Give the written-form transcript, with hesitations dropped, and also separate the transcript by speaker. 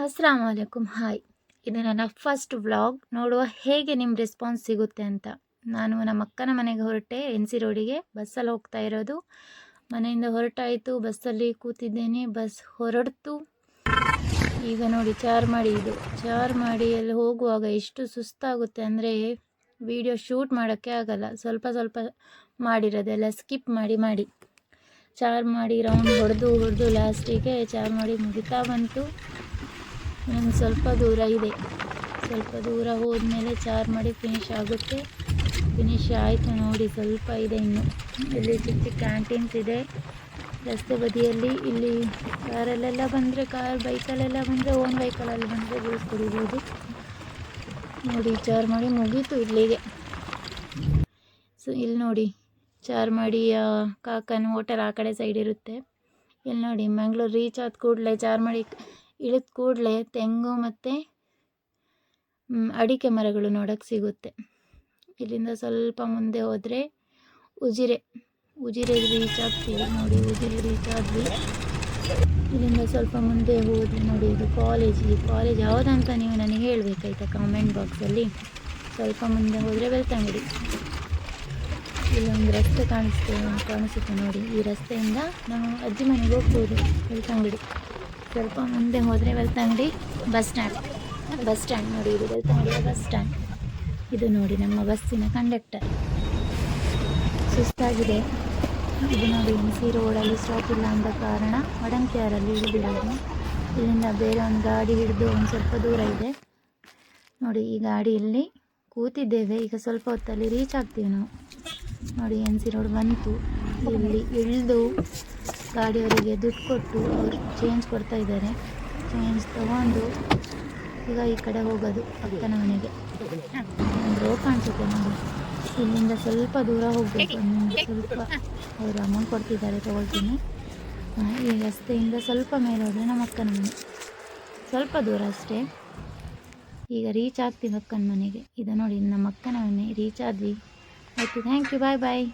Speaker 1: ಅಸ್ಸಲಾಮು ಅಲೈಕುಮ್. Hi, ಇದು ನನ್ನ first vlog. ನೋಡುವ ಹೇಗೆ ನಿಮ್ಮ ರೆಸ್ಪಾನ್ಸ್ ಸಿಗುತ್ತೆ ಅಂತ. ನಾನು ನಮ್ಮ ಅಕ್ಕನ ಮನೆಗೆ ಹೊರಟೆ, NC ರೋಡಿಗೆ. ಬಸ್ಸಲ್ಲಿ ಹೋಗ್ತಾ ಇರೋದು. ಮನೆಯಿಂದ ಹೊರಟಾಯಿತು, ಬಸ್ಸಲ್ಲಿ ಕೂತಿದ್ದೇನೆ. ಬಸ್ ಹೊರಡ್ತು. ಈಗ ನೋಡಿ ಚಾರ್ಮಾಡಿಯಲ್ಲಿ ಹೋಗುವಾಗ ಎಷ್ಟು ಸುಸ್ತಾಗುತ್ತೆ ಅಂದರೆ ವಿಡಿಯೋ ಶೂಟ್ ಮಾಡೋಕ್ಕೆ ಆಗಲ್ಲ. ಸ್ವಲ್ಪ ಮಾಡಿರೋದೆಲ್ಲ ಸ್ಕಿಪ್ ಮಾಡಿ ಚಾರ್ಮಾಡಿ ರೌಂಡ್ ಹೊಡೆದು ಲಾಸ್ಟಿಗೆ ಚಾರ್ಮಾಡಿ ಮುಗಿತಾ ಬಂತು. ಇನ್ನೊಂದು ಸ್ವಲ್ಪ ದೂರ ಇದೆ. ಸ್ವಲ್ಪ ದೂರ ಹೋದ್ಮೇಲೆ ಚಾರ್ಮಾಡಿ ಫಿನಿಷ್ ಆಗುತ್ತೆ. ಫಿನಿಷ್ ಆಯಿತು ನೋಡಿ, ಸ್ವಲ್ಪ ಇದೆ ಇನ್ನು. ಇಲ್ಲಿ ಚಿಕ್ಕ ಕ್ಯಾಂಟೀನ್ಸ್ ಇದೆ ರಸ್ತೆ ಬದಿಯಲ್ಲಿ. ಇಲ್ಲಿ ಕಾರಲ್ಲೆಲ್ಲ ಬಂದರೆ ಬೈಕಲ್ಲೆಲ್ಲ ಬಂದರೆ, ಓನ್ ವೆಹಿಕಲಲ್ಲಿ ಬಂದರೆ ಜ್ಯೂಸ್ ಕುಡಿಬೋದು. ನೋಡಿ ಚಾರ್ಮಾಡಿ ಮುಗೀತು ಇಲ್ಲಿಗೆ. ಸೊ ಇಲ್ಲಿ ನೋಡಿ ಚಾರ್ಮಾಡಿಯ ಕಾಕನ ಹೋಟೆಲ್ ಆ ಕಡೆ ಸೈಡ್ ಇರುತ್ತೆ. ಇಲ್ಲಿ ನೋಡಿ ಮಂಗಳೂರು ರೀಚ್ ಆದ ಕೂಡಲೇ, ಚಾರ್ಮಾಡಿ ಇಳಿದ ಕೂಡಲೇ ತೆಂಗು ಮತ್ತು ಅಡಿಕೆ ಮರಗಳು ನೋಡೋಕ್ಕೆ ಸಿಗುತ್ತೆ. ಇಲ್ಲಿಂದ ಸ್ವಲ್ಪ ಮುಂದೆ ಹೋದರೆ ಉಜಿರೆ ರೀಚ್ ಆಗ್ತೀವಿ. ನೋಡಿ ಉಜಿರೆ ರೀಚ್ ಆದ್ವಿ. ಇಲ್ಲಿಂದ ಸ್ವಲ್ಪ ಮುಂದೆ ಹೋದರೆ ನೋಡಿ ಇದು ಕಾಲೇಜ್. ಈ ಕಾಲೇಜ್ ಯಾವುದಂತ ನೀವು ನನಗೆ ಹೇಳಬೇಕಾಯ್ತಾ ಕಾಮೆಂಟ್ ಬಾಕ್ಸಲ್ಲಿ. ಸ್ವಲ್ಪ ಮುಂದೆ ಹೋದರೆ ಬೆಳ್ತಂಗಡಿ. ಇಲ್ಲೊಂದು ರಸ್ತೆ ಕಾಣಿಸುತ್ತೆ ನೋಡಿ. ಈ ರಸ್ತೆಯಿಂದ ನಾವು ಅಜ್ಜಿ ಮನೆಗೆ ಹೋಗ್ಬೋದು, ಬೆಳ್ತಂಗಡಿ. ಸ್ವಲ್ಪ ಮುಂದೆ ಹೋದರೆ ಬೆಳ್ತಂಗಡಿ ಬಸ್ ಸ್ಟ್ಯಾಂಡ್ ನೋಡಿ. ಇದು ಬೆಳ್ತಂಗಡಿಯ ಬಸ್ ಸ್ಟ್ಯಾಂಡ್. ಇದು ನೋಡಿ ನಮ್ಮ ಬಸ್ಸಿನ ಕಂಡಕ್ಟರ್. ಸುಸ್ತಾಗಿದೆ. ಇದು ನೋಡಿ NC ರೋಡಲ್ಲಿ ಸ್ಟಾಪ್ ಇಲ್ಲ ಅಂದ ಕಾರಣ ಮಡಂಕಿಯಾರಲ್ಲಿ ಇಳಿದಿರೋದು. ಇಲ್ಲಿಂದ ಬೇರೆ ಒಂದು ಗಾಡಿ ಹಿಡಿದು ಒಂದು ಸ್ವಲ್ಪ ದೂರ ಇದೆ ನೋಡಿ. ಈ ಗಾಡಿಯಲ್ಲಿ ಕೂತಿದ್ದೇವೆ. ಈಗ ಸ್ವಲ್ಪ ಹೊತ್ತಲ್ಲಿ ರೀಚ್ ಆಗ್ತೀವಿ ನಾವು. ನೋಡಿ NC ರೋಡ್ ಬಂತು. ಇಲ್ಲಿ ಇಳಿದು ಗಾಡಿಯವರಿಗೆ ದುಡ್ಡು ಕೊಟ್ಟು ಅವರು ಚೇಂಜ್ ಕೊಡ್ತಾ ಇದ್ದಾರೆ. ಚೇಂಜ್ ತಗೊಂಡು ಈಗ ಈ ಕಡೆ ಹೋಗೋದು ಅಕ್ಕನ ಮನೆಗೆ. ಒಂದು ರೋಡ್ ಕಾಣಿಸುತ್ತೆ ನೋಡಿ. ಇಲ್ಲಿಂದ ಸ್ವಲ್ಪ ದೂರ ಹೋಗಬೇಕು. ಸ್ವಲ್ಪ ಅವರು ಅಮೌಂಟ್ ಕೊಡ್ತಿದ್ದಾರೆ, ತೊಗೊಳ್ತೀನಿ. ಈ ರಸ್ತೆಯಿಂದ ಸ್ವಲ್ಪ ಮೇಲೆ ಹೋದರೆ ನಮ್ಮ ಅಕ್ಕನ ಮನೆ. ಸ್ವಲ್ಪ ದೂರ ಅಷ್ಟೇ. ಈಗ ರೀಚ್ ಆಗ್ತೀವಿ ಅಕ್ಕನ ಮನೆಗೆ. ಇದು ನೋಡಿ ನಮ್ಮ ಅಕ್ಕನ ಮನೆ. ರೀಚ್ ಆದ್ವಿ. ಆಯಿತು, ಥ್ಯಾಂಕ್ ಯು, ಬಾಯ್.